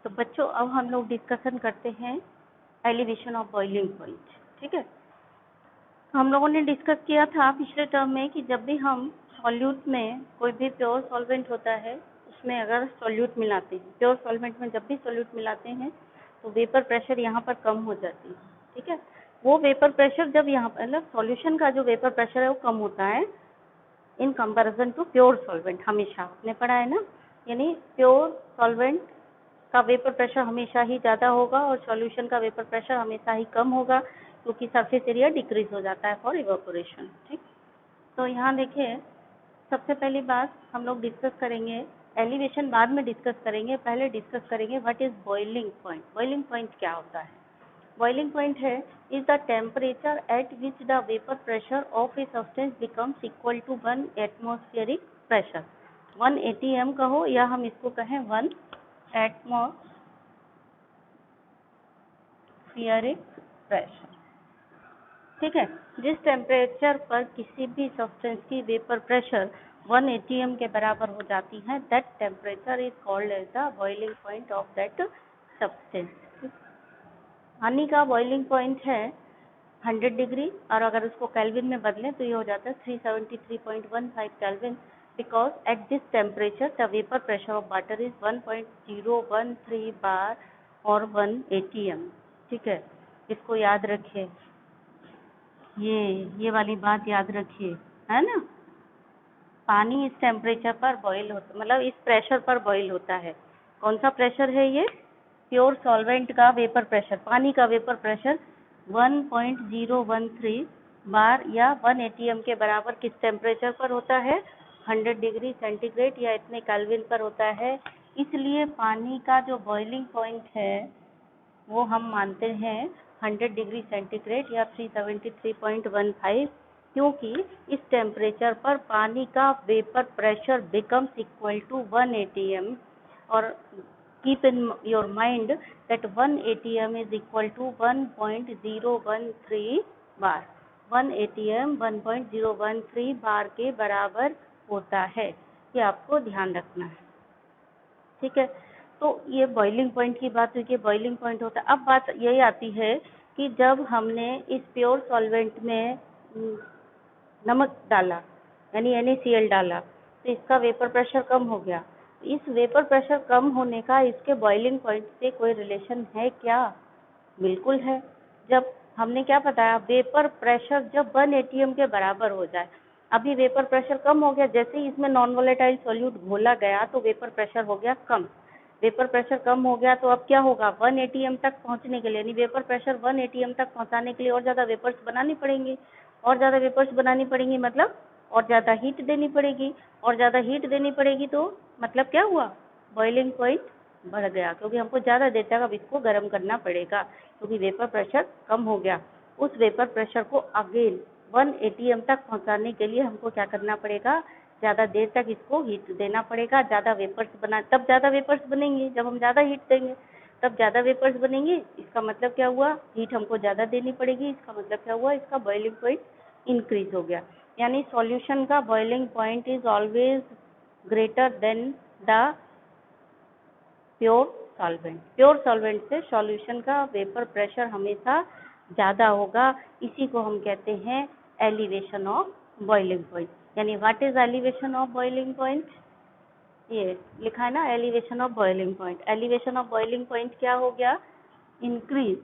तो बच्चों अब हम लोग डिस्कशन करते हैं एलिवेशन ऑफ बॉइलिंग पॉइंट। ठीक है, हम लोगों ने डिस्कस किया था पिछले टर्म में कि जब भी हम सॉल्यूट में कोई भी प्योर सॉल्वेंट होता है उसमें अगर सॉल्यूट मिलाते हैं, प्योर सॉल्वेंट में जब भी सॉल्यूट मिलाते हैं तो वेपर प्रेशर यहाँ पर कम हो जाती है। ठीक है, वो वेपर प्रेशर जब यहाँ पर मतलब सॉल्यूशन का जो वेपर प्रेशर है वो कम होता है in comparison to pure solvent. हमेशा आपने पढ़ा है ना, यानी प्योर सॉल्वेंट का वेपर प्रेशर हमेशा ही ज़्यादा होगा और सॉल्यूशन का वेपर प्रेशर हमेशा ही कम होगा क्योंकि सरफेस एरिया डिक्रीज हो जाता है फॉर इवेपोरेशन। ठीक, तो यहाँ देखिए सबसे पहली बात हम लोग डिस्कस करेंगे, एलिवेशन बाद में डिस्कस करेंगे, पहले डिस्कस करेंगे what is boiling point. Boiling point क्या होता है? बॉइलिंग पॉइंट है is the temperature at which the vapour pressure of a substance becomes equal to 1 atmospheric pressure. 1 ATM कहो या हम इसको कहें 1 एटमॉस्फेरिक प्रेशर। ठीक है, जिस टेम्परेचर पर किसी भी सब्सटेंस की वेपर प्रेशर 1 ATM के बराबर हो जाती है, that temperature is called as the boiling point of that substance. पानी का बॉइलिंग पॉइंट है 100 डिग्री और अगर उसको केल्विन में बदलें तो ये हो जाता है 373.15 kelvin, because at this temperature the vapour pressure of water is 1.013 बार और 1 ATM। ठीक है, इसको याद रखिए, ये वाली बात याद रखिए, है ना। पानी इस टेम्परेचर पर बॉईल होता, मतलब इस प्रेशर पर बॉईल होता है। कौन सा प्रेशर है ये? प्योर सॉल्वेंट का वेपर प्रेशर, पानी का वेपर प्रेशर 1.013 बार या 1 ATM के बराबर किस टेम्परेचर पर होता है? 100 डिग्री सेंटीग्रेड या इतने केल्विन पर होता है। इसलिए पानी का जो बॉइलिंग पॉइंट है वो हम मानते हैं 100 डिग्री सेंटीग्रेड या 373.15, क्योंकि इस टेम्परेचर पर पानी का vapour pressure becomes equal to 1 ATM। और keep in your mind that 1 ATM is equal to 1.013 bar. 1 ATM 1.013 बार के बराबर होता है, ये आपको ध्यान रखना है। ठीक है, तो ये बॉइलिंग पॉइंट की बात हुई कि बॉइलिंग पॉइंट होता है। अब बात यही आती है कि जब हमने इस प्योर सॉल्वेंट में नमक डाला यानी NaCl डाला तो इसका वेपर प्रेशर कम हो गया। इस वेपर प्रेशर कम होने का इसके बॉइलिंग पॉइंट से कोई रिलेशन है क्या? बिल्कुल है। जब हमने क्या बताया, वेपर प्रेशर जब 1 ATM के बराबर हो जाए, अभी वेपर प्रेशर कम हो गया, जैसे ही इसमें नॉन वोलेटाइल सॉल्यूट घोला गया तो वेपर प्रेशर हो गया कम। वेपर प्रेशर कम हो गया तो अब क्या होगा, 1 ATM तक पहुंचने के लिए, यानी वेपर प्रेशर 1 ATM तक पहुंचाने के लिए और ज़्यादा वेपर्स बनानी पड़ेंगी, और ज़्यादा वेपर्स बनानी पड़ेंगी मतलब और ज़्यादा हीट देनी पड़ेगी, और ज़्यादा हीट देनी पड़ेगी तो मतलब क्या हुआ, बॉइलिंग पॉइंट बढ़ गया, क्योंकि हमको ज़्यादा देर तक अब इसको गर्म करना पड़ेगा क्योंकि वेपर प्रेशर कम हो गया। उस वेपर प्रेशर को अगेन 1 ATM तक पहुंचाने के लिए हमको क्या करना पड़ेगा, ज़्यादा देर तक इसको हीट देना पड़ेगा, ज़्यादा वेपर्स बना, तब ज़्यादा वेपर्स बनेंगे। जब हम ज़्यादा हीट देंगे तब ज़्यादा वेपर्स बनेंगे, इसका मतलब क्या हुआ, हीट हमको ज़्यादा देनी पड़ेगी, इसका मतलब क्या हुआ, इसका बॉइलिंग पॉइंट इंक्रीज हो गया। यानी सॉल्यूशन का boiling point is always greater than the pure solvent. Pure solvent से सॉल्यूशन का वेपर प्रेशर हमेशा ज़्यादा होगा, इसी को हम कहते हैं एलिवेशन ऑफ बॉइलिंग पॉइंट। यानी what is elevation of boiling point, ये लिखा है ना, elevation of boiling point. Elevation of boiling point क्या हो गया, increase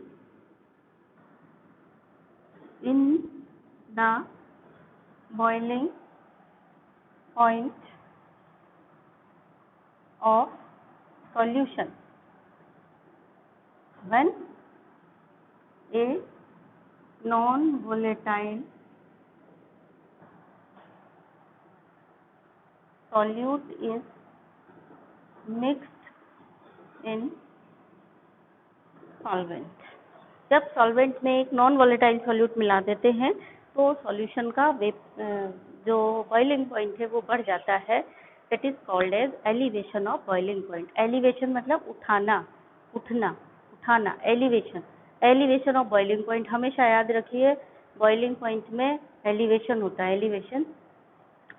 in the boiling point of solution when a non-volatile solute is mixed in solvent। जब solvent में एक नॉन वोलेटाइल सॉल्यूट मिला देते हैं तो सॉल्यूशन का जो बॉइलिंग पॉइंट है वो बढ़ जाता है। That is called as elevation of boiling point. Elevation मतलब उठाना, उठना, उठाना, elevation. Elevation of boiling point हमेशा याद रखिए, बॉइलिंग पॉइंट में एलिवेशन होता है, एलिवेशन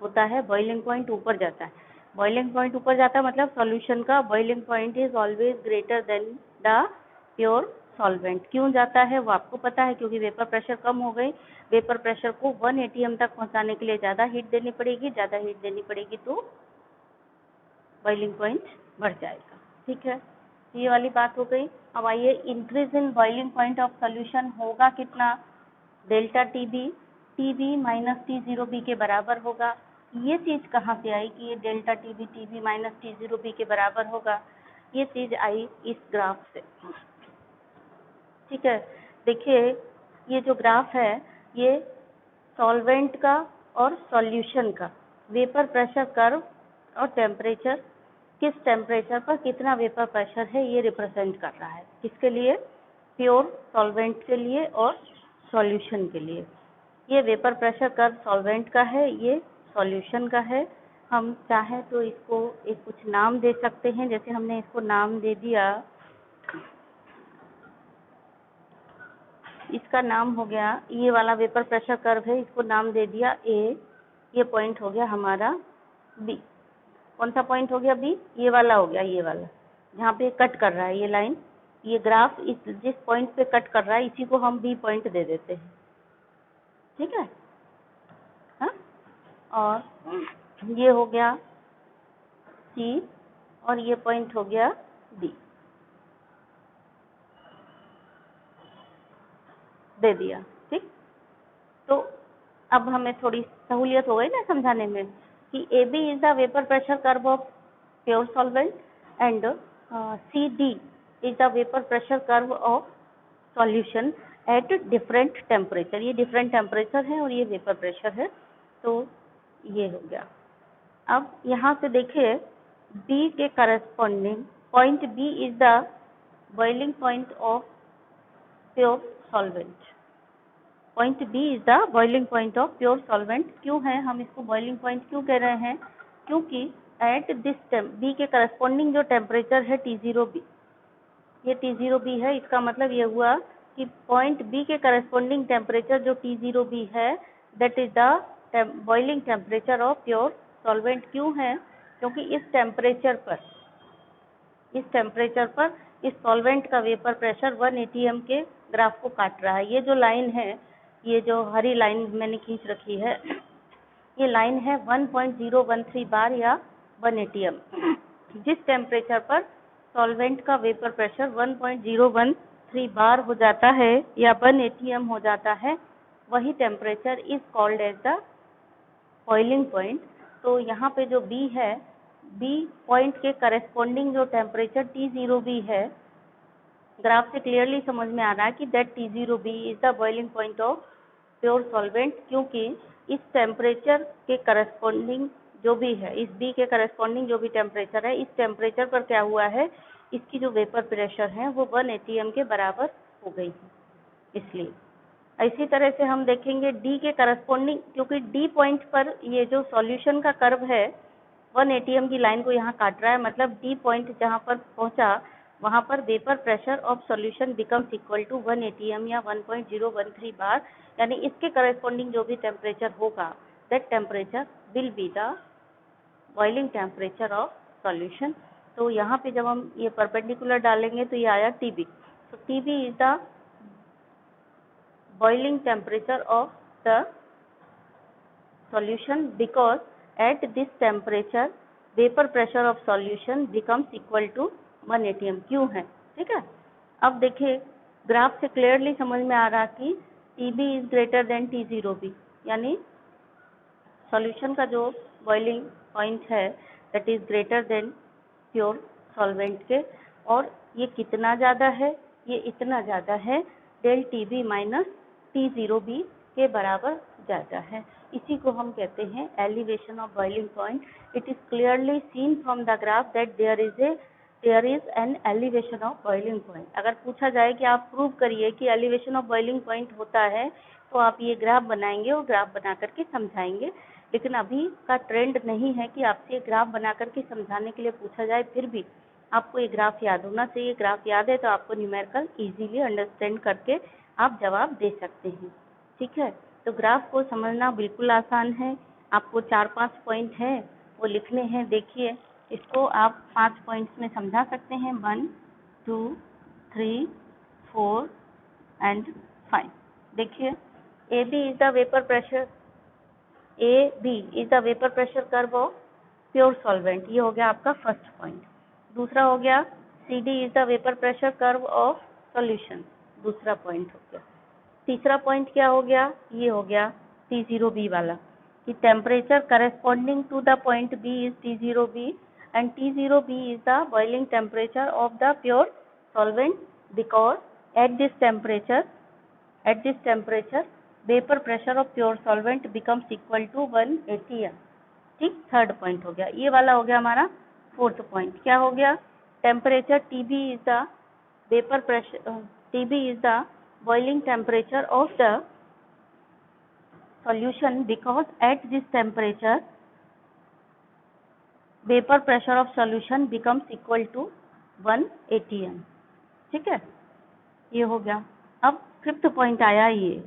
होता है, बॉइलिंग पॉइंट ऊपर जाता है। बॉइलिंग पॉइंट ऊपर जाता है मतलब सॉल्यूशन का boiling point is always greater than the pure solvent. क्यों जाता है वो आपको पता है, क्योंकि वेपर प्रेशर कम हो गई। वेपर प्रेशर को 1 atm तक पहुंचाने के लिए ज़्यादा हीट देनी पड़ेगी, ज़्यादा हीट देनी पड़ेगी तो बॉइलिंग पॉइंट बढ़ जाएगा। ठीक है, ये वाली बात हो गई। अब आइए, increase in boiling point of solution होगा कितना? Delta TB, TB minus T0B के बराबर होगा। ये चीज़ कहाँ से आई कि ये delta TB TB minus T0B के बराबर होगा? ये चीज़ आई इस ग्राफ से। ठीक है, देखिए ये जो ग्राफ है ये सॉल्वेंट का और सॉल्यूशन का वेपर प्रेशर कर्व और टेम्परेचर, किस टेम्परेचर पर कितना वेपर प्रेशर है ये रिप्रेजेंट कर रहा है। किसके लिए? प्योर सॉल्वेंट के लिए और सॉल्यूशन के लिए। ये वेपर प्रेशर कर्व सॉल्वेंट का है, ये सॉल्यूशन का है। हम चाहें तो इसको एक कुछ नाम दे सकते हैं, जैसे हमने इसको नाम दे दिया, इसका नाम हो गया, ये वाला वेपर प्रेशर कर्व है, इसको नाम दे दिया ए। ये पॉइंट हो गया हमारा बी। कौन सा पॉइंट हो गया? बी। ये वाला हो गया, ये वाला जहाँ पे कट कर रहा है ये लाइन, ये ग्राफ इस जिस पॉइंट पे कट कर रहा है इसी को हम बी पॉइंट दे देते हैं। ठीक है, हाँ? और ये हो गया सी और ये पॉइंट हो गया डी, दे दिया। ठीक, तो अब हमें थोड़ी सहूलियत हो गई ना समझाने में कि A B is the vapour pressure curve of pure solvent and C D is the vapour pressure curve of solution at different temperature. ये डिफरेंट टेम्परेचर है और ये वेपर प्रेशर है, तो ये हो गया। अब यहाँ से देखिए बी के corresponding point B is the boiling point of pure solvent. Point B is the boiling point of pure solvent. क्यों है, हम इसको बॉइलिंग पॉइंट क्यों कह रहे हैं? क्योंकि एट दिस बी के करस्पॉन्डिंग जो टेम्परेचर है T0B, ये T0B है, इसका मतलब ये हुआ कि पॉइंट बी के करस्पॉन्डिंग टेम्परेचर जो T0B है that is the boiling temperature of pure solvent. क्यों है? क्योंकि इस टेम्परेचर पर इस सॉल्वेंट का वेपर प्रेशर 1 atm के ग्राफ को काट रहा है। ये जो लाइन है, ये जो हरी लाइन मैंने खींच रखी है, ये लाइन है 1.013 बार या 1 atm। जिस टेम्परेचर पर सॉल्वेंट का वेपर प्रेशर 1.013 बार हो जाता है या 1 atm हो जाता है, वही temperature is called as the boiling point. तो यहाँ पे जो बी है, बी पॉइंट के करस्पॉन्डिंग जो टेम्परेचर T0B है, ग्राफ से क्लियरली समझ में आ रहा है कि that T0B is the boiling point of pure solvent, क्योंकि इस टेम्परेचर के करस्पॉन्डिंग जो भी है, इस बी के करस्पॉन्डिंग जो भी टेम्परेचर है, इस टेम्परेचर पर क्या हुआ है, इसकी जो वेपर प्रेशर है वो 1 atm के बराबर हो गई है। इसलिए इसी तरह से हम देखेंगे डी के करस्पॉन्डिंग, क्योंकि डी पॉइंट पर ये जो सॉल्यूशन का कर्व है 1 atm की लाइन को यहाँ काट रहा है, मतलब डी पॉइंट जहाँ पर पहुँचा वहाँ पर vapour pressure of solution becomes equal to 1 atm या 1.013 बार, यानी इसके करस्पॉन्डिंग जो भी टेम्परेचर होगा that temperature will be the boiling temperature of solution. तो यहाँ पे जब हम ये परपेंडिकुलर डालेंगे तो ये आया टीबी। तो TB is the boiling temperature of the solution because at this temperature vapor pressure of solution becomes equal to 1 atm। क्यों है? ठीक है, अब देखिए ग्राफ से क्लियरली समझ में आ रहा कि TB is greater than T0B, यानी सॉल्यूशन का जो बॉइलिंग पॉइंट है that is greater than pure solvent के, और ये कितना ज़्यादा है? ये इतना ज़्यादा है, डेल TB माइनस T0B के बराबर ज़्यादा है। इसी को हम कहते हैं elevation of boiling point. It is clearly seen from the graph that there is an elevation of boiling point. अगर पूछा जाए कि आप प्रूव करिए कि एलिवेशन ऑफ बॉइलिंग पॉइंट होता है, तो आप ये ग्राफ बनाएंगे और ग्राफ बना करके समझाएंगे। लेकिन अभी का ट्रेंड नहीं है कि आपसे ग्राफ बना करके समझाने के लिए पूछा जाए, फिर भी आपको ये ग्राफ याद होना चाहिए। ग्राफ याद है तो आपको न्यूमेरिकल इजीली अंडरस्टैंड करके आप जवाब दे सकते हैं। ठीक है, तो ग्राफ को समझना बिल्कुल आसान है। आपको 4-5 पॉइंट है वो लिखने हैं। देखिए इसको आप 5 पॉइंट्स में समझा सकते हैं, 1 2 3 4 एंड 5। देखिए A B is the vapour pressure, A B is the vapour pressure curve of pure solvent, ये हो गया आपका फर्स्ट पॉइंट। दूसरा हो गया C D is the vapour pressure curve of solution, दूसरा पॉइंट हो गया। तीसरा पॉइंट क्या हो गया, ये हो गया T0B वाला, कि temperature corresponding to the point B is T0B and T0B is the boiling temperature of the pure solvent because at this temperature vapor pressure of pure solvent becomes equal to 1 atm। ठीक, third point हो गया। ये वाला हो गया हमारा fourth point. क्या हो गया, temperature TB is the vapor pressure, TB is the boiling temperature of the solution because at this temperature vapor pressure of solution becomes equal to 1 atm। ठीक है, ये हो गया। अब फिफ्थ पॉइंट आया ये,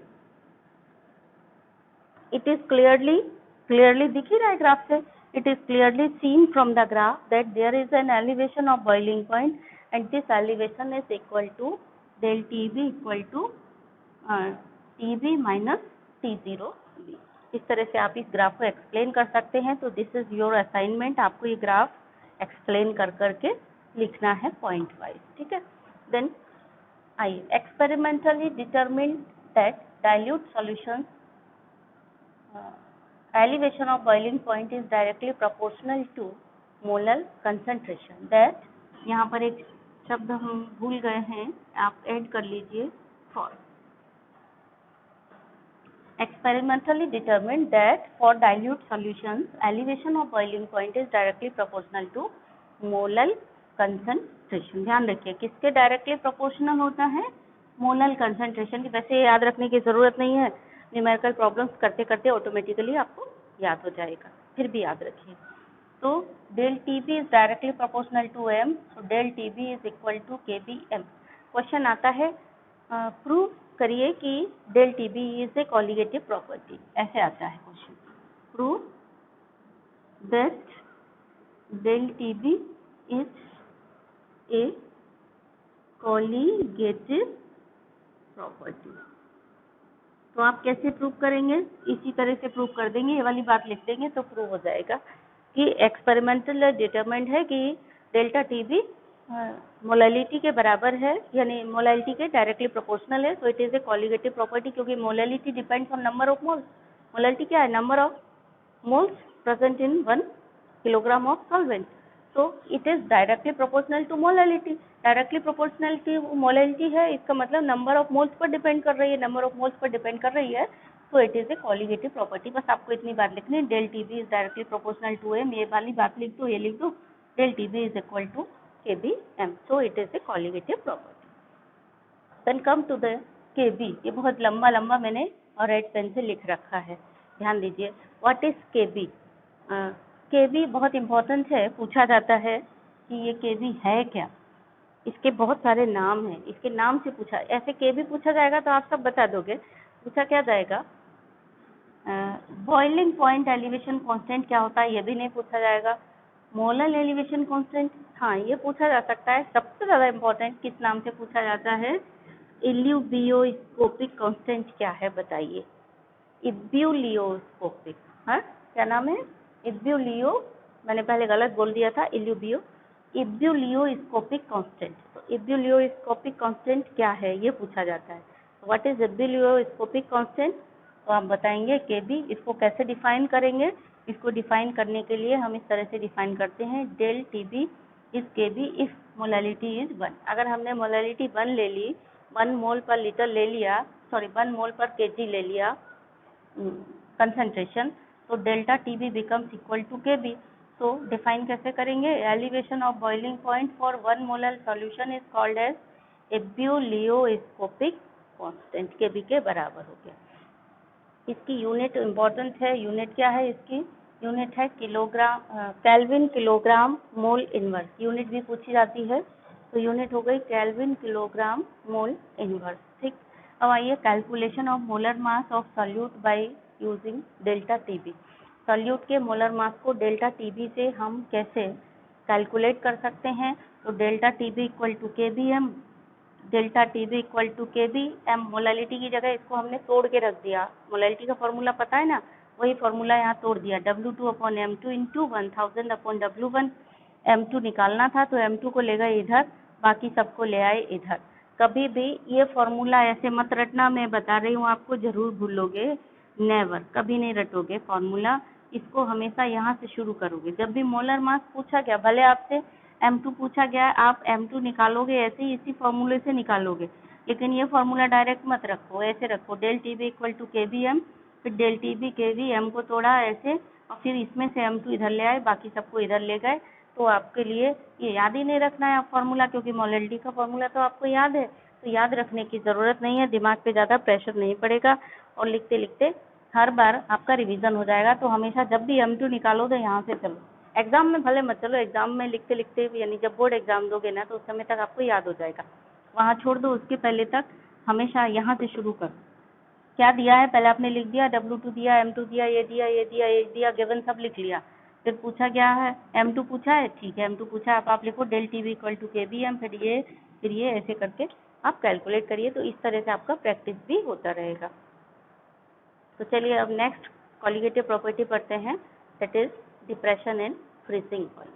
इट इज क्लियरली दिख ही रहा है ग्राफ से, it is clearly seen from the graph that there is an elevation of boiling point and this elevation is equal to del TB equal to TB minus T0B। इस तरह से आप इस graph को एक्सप्लेन कर सकते हैं। तो दिस इज योर असाइनमेंट, आपको ये ग्राफ एक्सप्लेन कर करके लिखना है पॉइंट वाइज। ठीक है, देन आइए experimentally determine that dilute solution elevation of boiling point is directly proportional to molar concentration। that यहाँ पर एक शब्द हम भूल गए हैं, आप ऐड कर लीजिए for। experimentally determined that for dilute solutions elevation of boiling point is directly proportional to molar concentration। ध्यान रखिए किसके डायरेक्टली प्रोपोर्शनल होता है, मोलर कंसंट्रेशन की। वैसे याद रखने की जरूरत नहीं है, न्यूमेरिकल प्रॉब्लम्स करते करते ऑटोमेटिकली आपको याद हो जाएगा, फिर भी याद रखिए। तो del TB is directly proportional to m, so del TB is equal to KBM। Question आता है प्रूव करिए कि del TB is a colligative property, ऐसे आता है question. Prove that del TB is a colligative property. तो आप कैसे प्रूव करेंगे, इसी तरह से प्रूव कर देंगे, ये वाली बात लिख देंगे तो प्रूव हो जाएगा कि एक्सपेरिमेंटल डिटरमाइंड है कि डेल्टा TB मोलैलिटी के बराबर है, यानी मोलैलिटी के डायरेक्टली प्रोपोर्शनल है। तो it is a colligative property क्योंकि molality depends on number of moles. Molality क्या है, number of moles present in 1 kilogram of solvent. तो it is directly proportional to molality. Directly proportionality molality है, इसका मतलब number of moles पर depend कर रही है, नंबर ऑफ मोल्स पर डिपेंड कर रही है। तो it is a colligative property. बस आपको इतनी बात लिखनी है, del TB is directly proportional to m, ये वाली बात लिख दो, ये लिख दो, del TB is equal to KBM। So it is a colligative property. Then come to the KB। ये बहुत लंबा लंबा मैंने और रेड पेन से लिख रखा है, ध्यान दीजिए। What is KB? KB बहुत इंपॉर्टेंट है, पूछा जाता है कि ये KB है क्या। इसके बहुत सारे नाम हैं, इसके नाम से पूछा, ऐसे KB पूछा जाएगा तो आप सब बता दोगे। पूछा क्या जाएगा, बॉइलिंग पॉइंट एलिवेशन कांस्टेंट क्या होता है, ये भी नहीं पूछा जाएगा। मोलर एलिवेशन कांस्टेंट, हाँ ये पूछा जा सकता है। सबसे ज़्यादा इम्पोर्टेंट किस नाम से पूछा जाता है, इल्यूबियोस्कोपिक कांस्टेंट क्या है बताइए। इब्यूलियोस्कोपिक, हाँ क्या नाम है, इब्यूलियो, मैंने पहले गलत बोल दिया था, इब्यूलियोस्कोपिक कांस्टेंट। तो इब्यूलियोस्कोपिक कांस्टेंट क्या है ये पूछा जाता है। व्हाट इज इब्यूलियोस्कोपिक कांस्टेंट, तो आप बताएंगे KB। इसको कैसे डिफाइन करेंगे, इसको डिफाइन करने के लिए हम इस तरह से डिफाइन करते हैं, del TB is KB if molality is 1। अगर हमने मोलैलिटी 1 ले ली, 1 मोल पर लीटर ले लिया, सॉरी 1 मोल पर kg ले लिया कंसंट्रेशन, तो delta TB becomes equal to KB। तो डिफाइन कैसे करेंगे, elevation of boiling point for 1 molar solution is called as ebullioscopic constant, KB के बराबर हो गया। इसकी यूनिट इम्पोर्टेंट है, यूनिट क्या है इसकी, यूनिट है kilogram, kelvin kilogram mole inverse. Unit भी पूछी जाती है, तो यूनिट हो गई केल्विन किलोग्राम मोल इनवर्स। ठीक, अब आइए calculation of molar mass of solute by using delta TB। Solute के मोलर मास को डेल्टा टीबी से हम कैसे कैलकुलेट कर सकते हैं? तो delta TB equal to K B M, delta TB equal to K B M, molality की जगह इसको हमने तोड़ के रख दिया। मोलालिटी का फॉर्मूला पता है ना, वही फॉर्मूला यहाँ तोड़ दिया, W2 upon M2 into 1000 upon W1। M2 निकालना था तो M2 को ले गए इधर, बाकी सबको ले आए इधर। कभी भी ये फॉर्मूला ऐसे मत रटना, मैं बता रही हूँ आपको, जरूर भूलोगे, नेवर, कभी नहीं रटोगे फॉर्मूला। इसको हमेशा यहाँ से शुरू करोगे। जब भी मोलर मास पूछा गया, भले आपसे M2 पूछा गया, आप M2 निकालोगे ऐसे ही, इसी फॉर्मूले से निकालोगे, लेकिन ये फॉर्मूला डायरेक्ट मत रखो, ऐसे रखो, del T B equal to K B M, फिर del T B K B M को तोड़ा ऐसे, और फिर इसमें से M2 इधर ले आए, बाकी सबको इधर ले गए। तो आपके लिए ये याद ही नहीं रखना है फॉर्मूला, क्योंकि मोलालिटी का फॉर्मूला तो आपको याद है, तो याद रखने की ज़रूरत नहीं है, दिमाग पे ज़्यादा प्रेशर नहीं पड़ेगा, और लिखते लिखते हर बार आपका रिवीजन हो जाएगा। तो हमेशा जब भी M2 निकालो तो यहाँ से चलो, एग्जाम में भले मत चलो, एग्जाम में लिखते लिखते, यानी जब बोर्ड एग्जाम दोगे ना, तो उस समय तक आपको याद हो जाएगा, वहाँ छोड़ दो, उसके पहले तक हमेशा यहाँ से शुरू करो। क्या दिया है पहले आपने लिख दिया, W2 दिया, M2 दिया, ये दिया, ये दिया, ये दिया, गिवन सब लिख लिया। फिर पूछा गया है, M2 पूछा है, ठीक है, M2 पूछा है, आप लिखो del T B equal to K B M, फिर ये ऐसे करके आप कैलकुलेट करिए। तो इस तरह से आपका प्रैक्टिस भी होता रहेगा। तो चलिए अब नेक्स्ट कॉलिगेटिव प्रॉपर्टी पढ़ते हैं, that is depression in freezing point.